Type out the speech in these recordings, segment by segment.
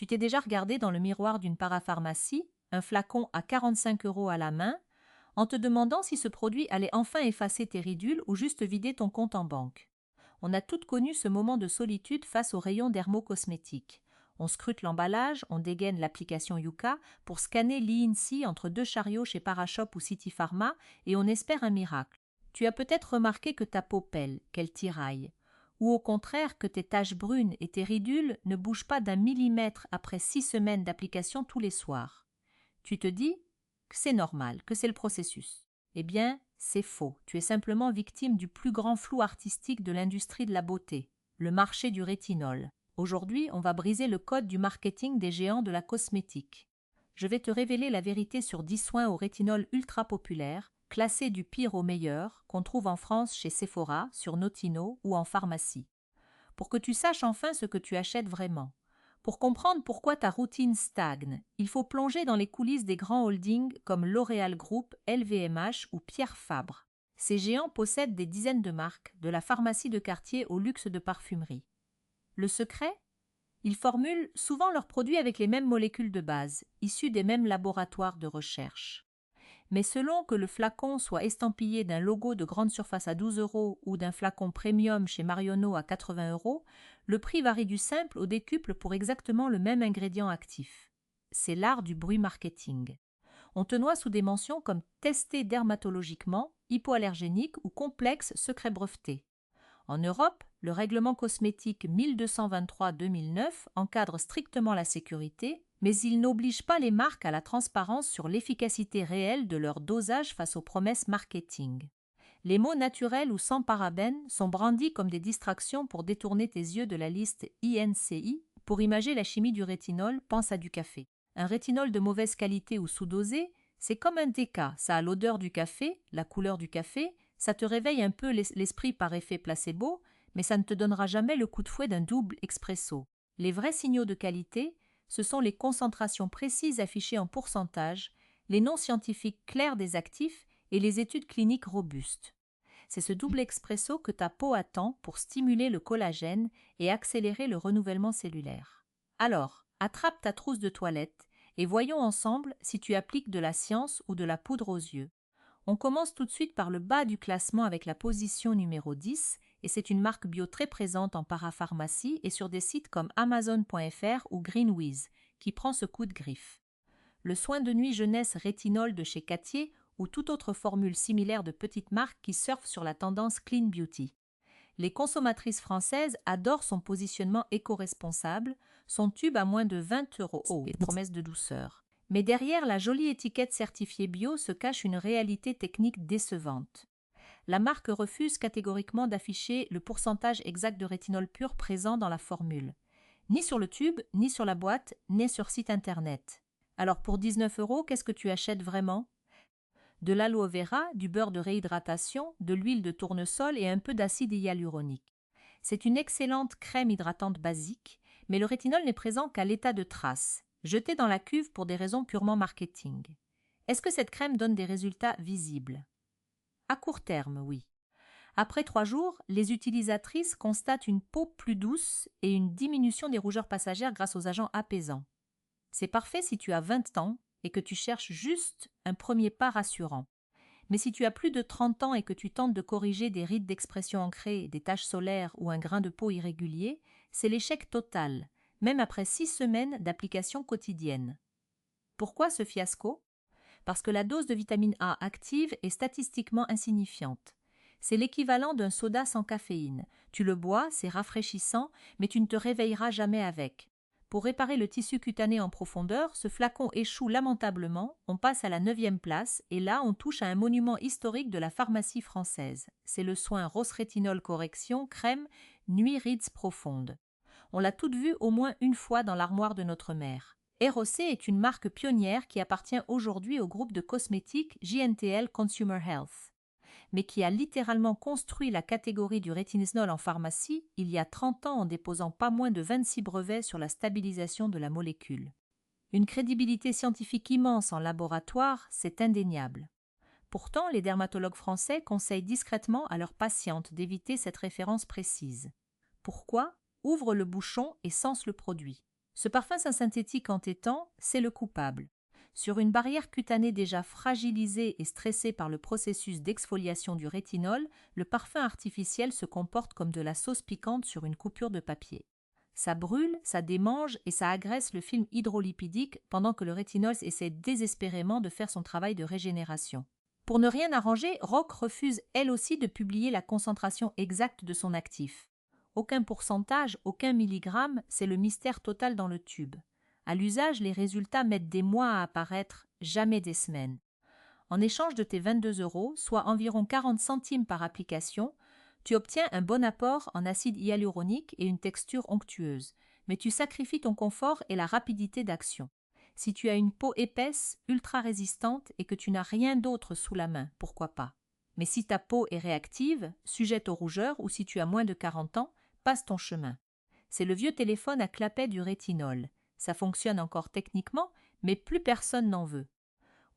Tu t'es déjà regardé dans le miroir d'une parapharmacie, un flacon à 45 € à la main, en te demandant si ce produit allait enfin effacer tes ridules ou juste vider ton compte en banque. On a toutes connu ce moment de solitude face au rayon dermocosmétiques. On scrute l'emballage, on dégaine l'application Yuka pour scanner l'INSEE entre deux chariots chez Parashop ou City Pharma et on espère un miracle. Tu as peut-être remarqué que ta peau pèle, qu'elle tiraille, ou au contraire que tes taches brunes et tes ridules ne bougent pas d'un millimètre après 6 semaines d'application tous les soirs. Tu te dis que c'est normal, que c'est le processus. Eh bien, c'est faux. Tu es simplement victime du plus grand flou artistique de l'industrie de la beauté, le marché du rétinol. Aujourd'hui, on va briser le code du marketing des géants de la cosmétique. Je vais te révéler la vérité sur 10 soins au rétinol ultra populaires, classés du pire au meilleur, qu'on trouve en France chez Sephora, sur Notino ou en pharmacie. Pour que tu saches enfin ce que tu achètes vraiment. Pour comprendre pourquoi ta routine stagne, il faut plonger dans les coulisses des grands holdings comme L'Oréal Group, LVMH ou Pierre Fabre. Ces géants possèdent des dizaines de marques, de la pharmacie de quartier au luxe de parfumerie. Le secret ? Ils formulent souvent leurs produits avec les mêmes molécules de base, issues des mêmes laboratoires de recherche. Mais selon que le flacon soit estampillé d'un logo de grande surface à 12 € ou d'un flacon premium chez Marionneau à 80 €, le prix varie du simple au décuple pour exactement le même ingrédient actif. C'est l'art du bruit marketing. On te noie sous des mentions comme testé dermatologiquement, hypoallergénique ou complexe secret breveté. En Europe, le règlement cosmétique 1223/2009 encadre strictement la sécurité, mais il n'oblige pas les marques à la transparence sur l'efficacité réelle de leur dosage face aux promesses marketing. Les mots naturels ou sans parabènes sont brandis comme des distractions pour détourner tes yeux de la liste INCI. Pour imager la chimie du rétinol, pense à du café. Un rétinol de mauvaise qualité ou sous-dosé, c'est comme un déca, ça a l'odeur du café, la couleur du café, ça te réveille un peu l'esprit par effet placebo, mais ça ne te donnera jamais le coup de fouet d'un double expresso. Les vrais signaux de qualité, ce sont les concentrations précises affichées en pourcentage, les noms scientifiques clairs des actifs et les études cliniques robustes. C'est ce double expresso que ta peau attend pour stimuler le collagène et accélérer le renouvellement cellulaire. Alors, attrape ta trousse de toilette et voyons ensemble si tu appliques de la science ou de la poudre aux yeux. On commence tout de suite par le bas du classement avec la position numéro 10 et c'est une marque bio très présente en parapharmacie et sur des sites comme Amazon.fr ou GreenWiz qui prend ce coup de griffe. Le soin de nuit jeunesse rétinol de chez Cattier ou toute autre formule similaire de petites marques qui surfent sur la tendance clean beauty. Les consommatrices françaises adorent son positionnement éco-responsable, son tube à moins de 20 €, oh, promesse de douceur. Mais derrière la jolie étiquette certifiée bio se cache une réalité technique décevante. La marque refuse catégoriquement d'afficher le pourcentage exact de rétinol pur présent dans la formule. Ni sur le tube, ni sur la boîte, ni sur site internet. Alors pour 19 €, qu'est-ce que tu achètes vraiment ? De l'aloe vera, du beurre de réhydratation, de l'huile de tournesol et un peu d'acide hyaluronique. C'est une excellente crème hydratante basique, mais le rétinol n'est présent qu'à l'état de trace, jeté dans la cuve pour des raisons purement marketing. Est-ce que cette crème donne des résultats visibles ? À court terme, oui. Après 3 jours, les utilisatrices constatent une peau plus douce et une diminution des rougeurs passagères grâce aux agents apaisants. C'est parfait si tu as 20 ans et que tu cherches juste un premier pas rassurant. Mais si tu as plus de 30 ans et que tu tentes de corriger des rides d'expression ancrées, des taches solaires ou un grain de peau irrégulier, c'est l'échec total, même après 6 semaines d'application quotidienne. Pourquoi ce fiasco ? Parce que la dose de vitamine A active est statistiquement insignifiante. C'est l'équivalent d'un soda sans caféine. Tu le bois, c'est rafraîchissant, mais tu ne te réveilleras jamais avec. Pour réparer le tissu cutané en profondeur, ce flacon échoue lamentablement, on passe à la 9e place et là on touche à un monument historique de la pharmacie française. C'est le soin Rose Rétinol Correction Crème Nuit Rides Profondes. On l'a toute vue au moins une fois dans l'armoire de notre mère. ROC est une marque pionnière qui appartient aujourd'hui au groupe de cosmétiques JNTL Consumer Health, mais qui a littéralement construit la catégorie du rétinisol en pharmacie il y a 30 ans en déposant pas moins de 26 brevets sur la stabilisation de la molécule. Une crédibilité scientifique immense en laboratoire, c'est indéniable. Pourtant, les dermatologues français conseillent discrètement à leurs patientes d'éviter cette référence précise. Pourquoi ? Ouvre le bouchon et sense le produit. Ce parfum synthétique entêtant, c'est le coupable. Sur une barrière cutanée déjà fragilisée et stressée par le processus d'exfoliation du rétinol, le parfum artificiel se comporte comme de la sauce piquante sur une coupure de papier. Ça brûle, ça démange et ça agresse le film hydrolipidique pendant que le rétinol essaie désespérément de faire son travail de régénération. Pour ne rien arranger, Roc refuse elle aussi de publier la concentration exacte de son actif. Aucun pourcentage, aucun milligramme, c'est le mystère total dans le tube. À l'usage, les résultats mettent des mois à apparaître, jamais des semaines. En échange de tes 22 €, soit environ 40 centimes par application, tu obtiens un bon apport en acide hyaluronique et une texture onctueuse, mais tu sacrifies ton confort et la rapidité d'action. Si tu as une peau épaisse, ultra résistante et que tu n'as rien d'autre sous la main, pourquoi pas. Mais si ta peau est réactive, sujette aux rougeurs ou si tu as moins de 40 ans, passe ton chemin. C'est le vieux téléphone à clapet du rétinol. Ça fonctionne encore techniquement, mais plus personne n'en veut.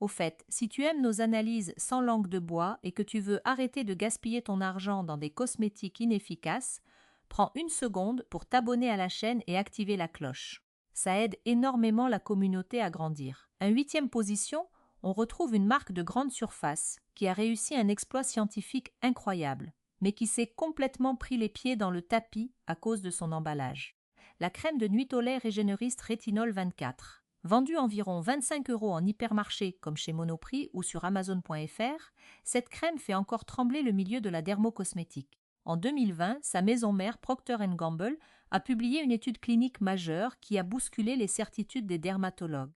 Au fait, si tu aimes nos analyses sans langue de bois et que tu veux arrêter de gaspiller ton argent dans des cosmétiques inefficaces, prends une seconde pour t'abonner à la chaîne et activer la cloche. Ça aide énormément la communauté à grandir. En 8e position, on retrouve une marque de grande surface qui a réussi un exploit scientifique incroyable, mais qui s'est complètement pris les pieds dans le tapis à cause de son emballage. La crème de nuit au lait régénériste Rétinol 24. Vendue environ 25 € en hypermarché comme chez Monoprix ou sur Amazon.fr, cette crème fait encore trembler le milieu de la dermocosmétique. En 2020, sa maison mère Procter & Gamble a publié une étude clinique majeure qui a bousculé les certitudes des dermatologues.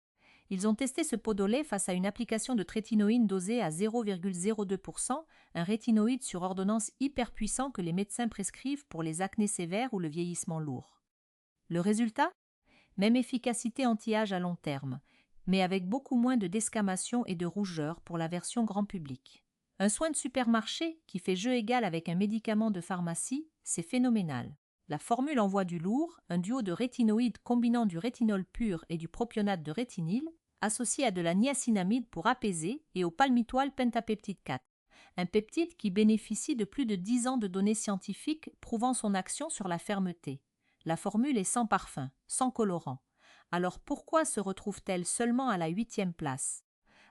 Ils ont testé ce pot de lait face à une application de trétinoïne dosée à 0,02%, un rétinoïde sur ordonnance hyper puissant que les médecins prescrivent pour les acnés sévères ou le vieillissement lourd. Le résultat ? Même efficacité anti-âge à long terme, mais avec beaucoup moins de desquamation et de rougeur pour la version grand public. Un soin de supermarché qui fait jeu égal avec un médicament de pharmacie, c'est phénoménal. La formule envoie du lourd, un duo de rétinoïdes combinant du rétinol pur et du propionate de rétinyle, associé à de la niacinamide pour apaiser et au palmitoile pentapeptide 4, un peptide qui bénéficie de plus de 10 ans de données scientifiques prouvant son action sur la fermeté. La formule est sans parfum, sans colorant. Alors pourquoi se retrouve-t-elle seulement à la 8e place ?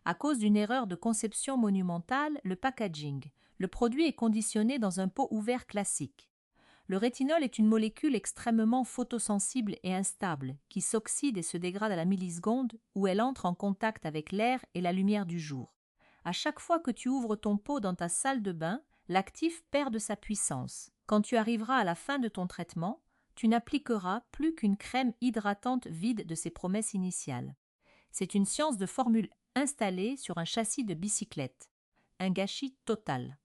À cause d'une erreur de conception monumentale, le packaging. Le produit est conditionné dans un pot ouvert classique. Le rétinol est une molécule extrêmement photosensible et instable, qui s'oxyde et se dégrade à la milliseconde où elle entre en contact avec l'air et la lumière du jour. À chaque fois que tu ouvres ton pot dans ta salle de bain, l'actif perd de sa puissance. Quand tu arriveras à la fin de ton traitement, tu n'appliqueras plus qu'une crème hydratante vide de ses promesses initiales. C'est une science de formule installée sur un châssis de bicyclette. Un gâchis total.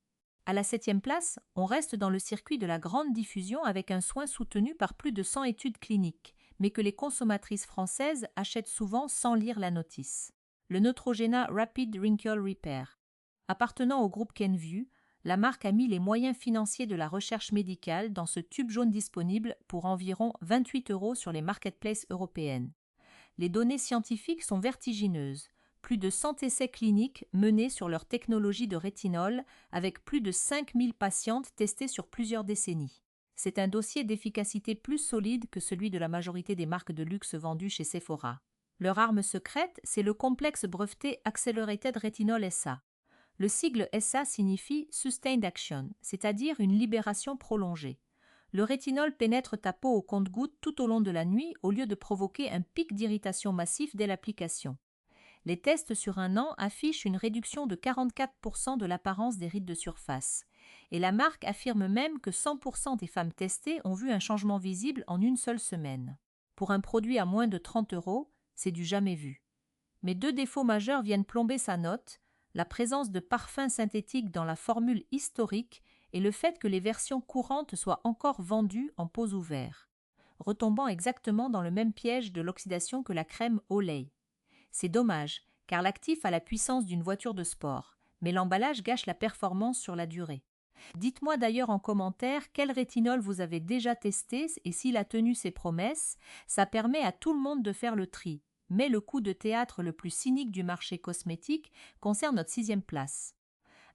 À la 7e place, on reste dans le circuit de la grande diffusion avec un soin soutenu par plus de 100 études cliniques, mais que les consommatrices françaises achètent souvent sans lire la notice. Le Neutrogena Rapid Wrinkle Repair. Appartenant au groupe Kenvue, la marque a mis les moyens financiers de la recherche médicale dans ce tube jaune disponible pour environ 28 € sur les marketplaces européennes. Les données scientifiques sont vertigineuses. Plus de 100 essais cliniques menés sur leur technologie de rétinol avec plus de 5000 patientes testées sur plusieurs décennies. C'est un dossier d'efficacité plus solide que celui de la majorité des marques de luxe vendues chez Sephora. Leur arme secrète, c'est le complexe breveté Accelerated Retinol SA. Le sigle SA signifie Sustained Action, c'est-à-dire une libération prolongée. Le rétinol pénètre ta peau au compte-gouttes tout au long de la nuit au lieu de provoquer un pic d'irritation massif dès l'application. Les tests sur un an affichent une réduction de 44% de l'apparence des rides de surface. Et la marque affirme même que 100% des femmes testées ont vu un changement visible en une seule semaine. Pour un produit à moins de 30 €, c'est du jamais vu. Mais 2 défauts majeurs viennent plomber sa note, la présence de parfums synthétiques dans la formule historique et le fait que les versions courantes soient encore vendues en pots ouverts, retombant exactement dans le même piège de l'oxydation que la crème Olay. C'est dommage, car l'actif a la puissance d'une voiture de sport, mais l'emballage gâche la performance sur la durée. Dites-moi d'ailleurs en commentaire quel rétinol vous avez déjà testé et s'il a tenu ses promesses, ça permet à tout le monde de faire le tri. Mais le coup de théâtre le plus cynique du marché cosmétique concerne notre 6e place.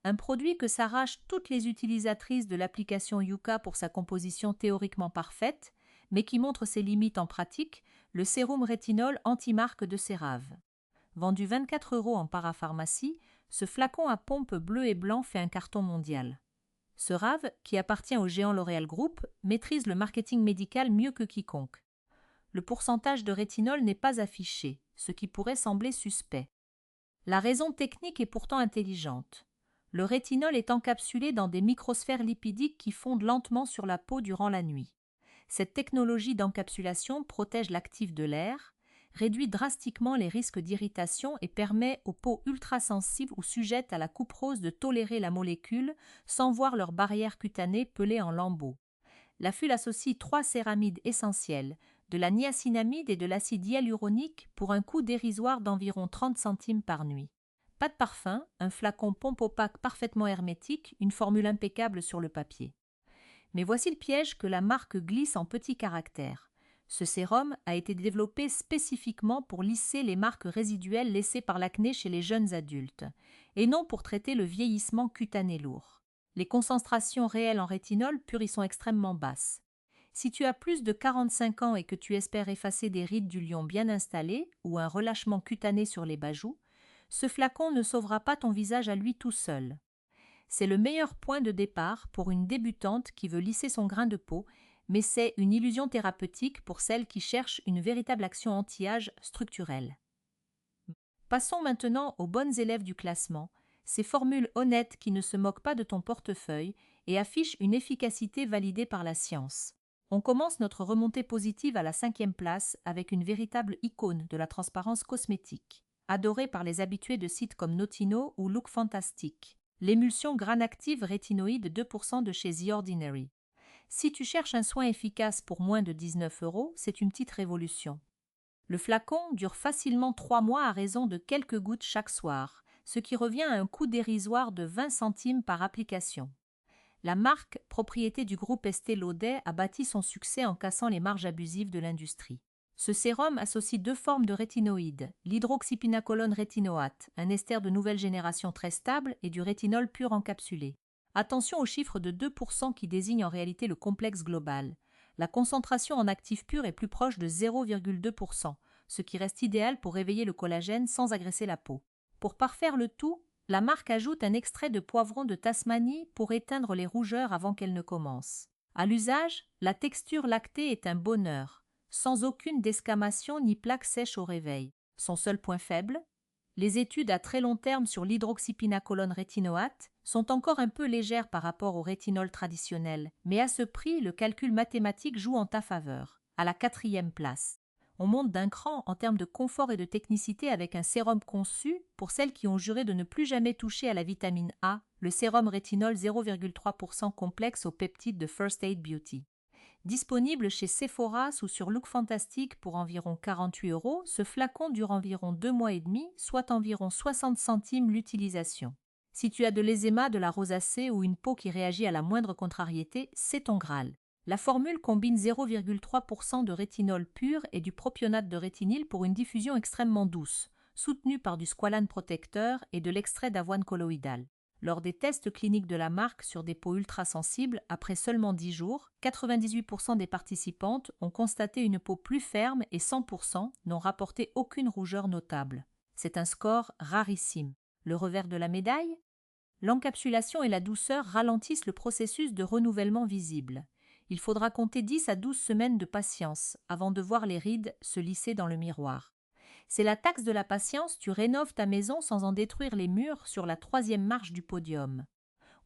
Un produit que s'arrachent toutes les utilisatrices de l'application Yuka pour sa composition théoriquement parfaite, mais qui montre ses limites en pratique, le sérum rétinol anti-marque de CeraVe. Vendu 24 € en parapharmacie, ce flacon à pompe bleu et blanc fait un carton mondial. CeraVe, qui appartient au géant L'Oréal Group, maîtrise le marketing médical mieux que quiconque. Le pourcentage de rétinol n'est pas affiché, ce qui pourrait sembler suspect. La raison technique est pourtant intelligente. Le rétinol est encapsulé dans des microsphères lipidiques qui fondent lentement sur la peau durant la nuit. Cette technologie d'encapsulation protège l'actif de l'air, réduit drastiquement les risques d'irritation et permet aux peaux ultrasensibles ou sujettes à la couperose de tolérer la molécule sans voir leur barrière cutanée pelée en lambeaux. La FUL associe 3 céramides essentielles, de la niacinamide et de l'acide hyaluronique pour un coût dérisoire d'environ 30 centimes par nuit. Pas de parfum, un flacon pompe opaque parfaitement hermétique, une formule impeccable sur le papier. Mais voici le piège que la marque glisse en petits caractères. Ce sérum a été développé spécifiquement pour lisser les marques résiduelles laissées par l'acné chez les jeunes adultes, et non pour traiter le vieillissement cutané lourd. Les concentrations réelles en rétinol pur y sont extrêmement basses. Si tu as plus de 45 ans et que tu espères effacer des rides du lion bien installées ou un relâchement cutané sur les bajoux, ce flacon ne sauvera pas ton visage à lui tout seul. C'est le meilleur point de départ pour une débutante qui veut lisser son grain de peau, mais c'est une illusion thérapeutique pour celle qui cherche une véritable action anti-âge structurelle. Passons maintenant aux bonnes élèves du classement, ces formules honnêtes qui ne se moquent pas de ton portefeuille et affichent une efficacité validée par la science. On commence notre remontée positive à la 5e place avec une véritable icône de la transparence cosmétique, adorée par les habitués de sites comme Notino ou Look Fantastic, l'émulsion Granactive Rétinoïde 2% de chez The Ordinary. Si tu cherches un soin efficace pour moins de 19 €, c'est une petite révolution. Le flacon dure facilement 3 mois à raison de quelques gouttes chaque soir, ce qui revient à un coût dérisoire de 20 centimes par application. La marque, propriété du groupe Estée Lauder, a bâti son succès en cassant les marges abusives de l'industrie. Ce sérum associe 2 formes de rétinoïdes, l'hydroxypinacolone rétinoate, un ester de nouvelle génération très stable, et du rétinol pur encapsulé. Attention au chiffre de 2% qui désigne en réalité le complexe global. La concentration en actif pur est plus proche de 0,2%, ce qui reste idéal pour réveiller le collagène sans agresser la peau. Pour parfaire le tout, la marque ajoute un extrait de poivron de Tasmanie pour éteindre les rougeurs avant qu'elles ne commencent. À l'usage, la texture lactée est un bonheur, sans aucune desquamation ni plaque sèche au réveil. Son seul point faible, les études à très long terme sur l'hydroxypinacolone rétinoate sont encore un peu légères par rapport au rétinol traditionnel, mais à ce prix, le calcul mathématique joue en ta faveur, à la 4e place. On monte d'un cran en termes de confort et de technicité avec un sérum conçu pour celles qui ont juré de ne plus jamais toucher à la vitamine A, le sérum rétinol 0,3% complexe aux peptides de First Aid Beauty. Disponible chez Sephora ou sur Look Fantastic pour environ 48 €, ce flacon dure environ 2 mois et demi, soit environ 60 centimes l'utilisation. Si tu as de l'eczéma, de la rosacée ou une peau qui réagit à la moindre contrariété, c'est ton Graal. La formule combine 0,3% de rétinol pur et du propionate de rétinyle pour une diffusion extrêmement douce, soutenue par du squalane protecteur et de l'extrait d'avoine colloïdale. Lors des tests cliniques de la marque sur des peaux ultrasensibles, après seulement 10 jours, 98% des participantes ont constaté une peau plus ferme et 100% n'ont rapporté aucune rougeur notable. C'est un score rarissime. Le revers de la médaille ? L'encapsulation et la douceur ralentissent le processus de renouvellement visible. Il faudra compter 10 à 12 semaines de patience avant de voir les rides se lisser dans le miroir. C'est la taxe de la patience, tu rénoves ta maison sans en détruire les murs sur la 3e marche du podium.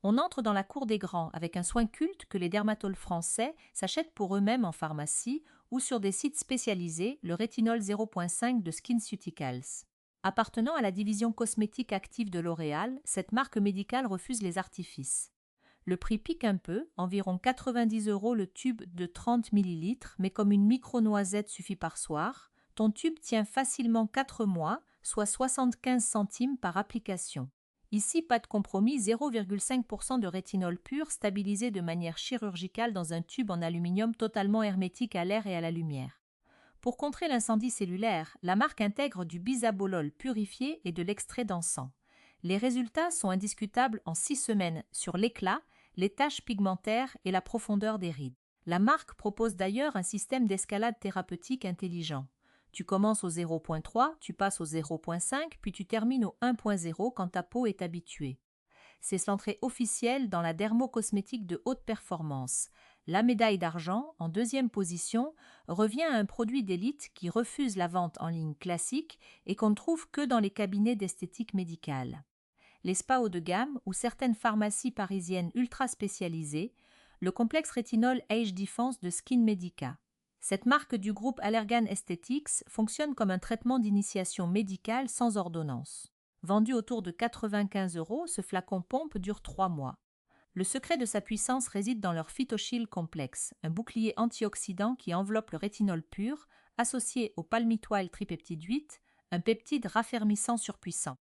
On entre dans la cour des grands avec un soin culte que les dermatologues français s'achètent pour eux-mêmes en pharmacie ou sur des sites spécialisés, le rétinol 0,5 de SkinCeuticals. Appartenant à la division cosmétique active de L'Oréal, cette marque médicale refuse les artifices. Le prix pique un peu, environ 90 € le tube de 30 ml, mais comme une micro-noisette suffit par soir, ton tube tient facilement 4 mois, soit 75 centimes par application. Ici, pas de compromis, 0,5% de rétinol pur stabilisé de manière chirurgicale dans un tube en aluminium totalement hermétique à l'air et à la lumière. Pour contrer l'incendie cellulaire, la marque intègre du bisabolol purifié et de l'extrait d'encens. Les résultats sont indiscutables en 6 semaines sur l'éclat, les taches pigmentaires et la profondeur des rides. La marque propose d'ailleurs un système d'escalade thérapeutique intelligent. Tu commences au 0.3, tu passes au 0.5, puis tu termines au 1.0 quand ta peau est habituée. C'est l'entrée officielle dans la dermocosmétique de haute performance. La médaille d'argent, en deuxième position, revient à un produit d'élite qui refuse la vente en ligne classique et qu'on ne trouve que dans les cabinets d'esthétique médicale. Les spas haut de gamme ou certaines pharmacies parisiennes ultra spécialisées, le complexe rétinol Age Defense de Skin Medica. Cette marque du groupe Allergan Aesthetics fonctionne comme un traitement d'initiation médicale sans ordonnance. Vendu autour de 95 €, ce flacon pompe dure 3 mois. Le secret de sa puissance réside dans leur PhytoShield complexe, un bouclier antioxydant qui enveloppe le rétinol pur, associé au palmitoyl tripeptide 8, un peptide raffermissant surpuissant.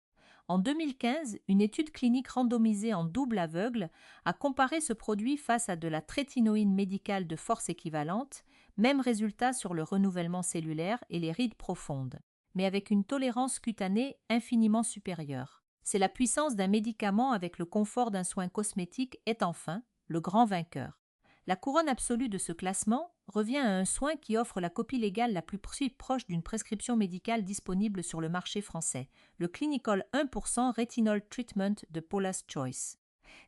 En 2015, une étude clinique randomisée en double aveugle a comparé ce produit face à de la trétinoïne médicale de force équivalente, même résultat sur le renouvellement cellulaire et les rides profondes, mais avec une tolérance cutanée infiniment supérieure. C'est la puissance d'un médicament avec le confort d'un soin cosmétique est enfin le grand vainqueur. La couronne absolue de ce classement revient à un soin qui offre la copie légale la plus proche d'une prescription médicale disponible sur le marché français, le Clinical 1% Retinol Treatment de Paula's Choice.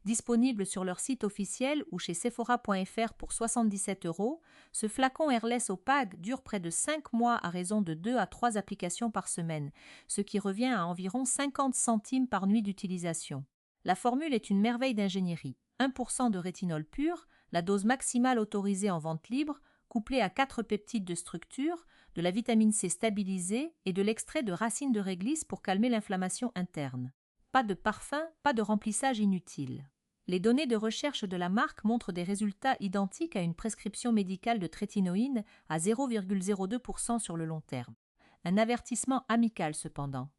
Disponible sur leur site officiel ou chez Sephora.fr pour 77 €, ce flacon airless opaque dure près de 5 mois à raison de 2 à 3 applications par semaine, ce qui revient à environ 50 centimes par nuit d'utilisation. La formule est une merveille d'ingénierie. 1% de rétinol pur, la dose maximale autorisée en vente libre, couplée à 4 peptides de structure, de la vitamine C stabilisée et de l'extrait de racines de réglisse pour calmer l'inflammation interne. Pas de parfum, pas de remplissage inutile. Les données de recherche de la marque montrent des résultats identiques à une prescription médicale de trétinoïne à 0,02% sur le long terme. Un avertissement amical cependant.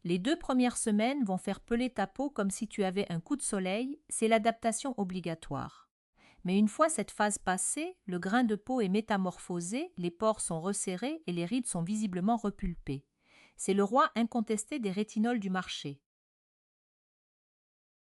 Les 2 premières semaines vont faire peler ta peau comme si tu avais un coup de soleil, c'est l'adaptation obligatoire. Mais une fois cette phase passée, le grain de peau est métamorphosé, les pores sont resserrés et les rides sont visiblement repulpées. C'est le roi incontesté des rétinols du marché.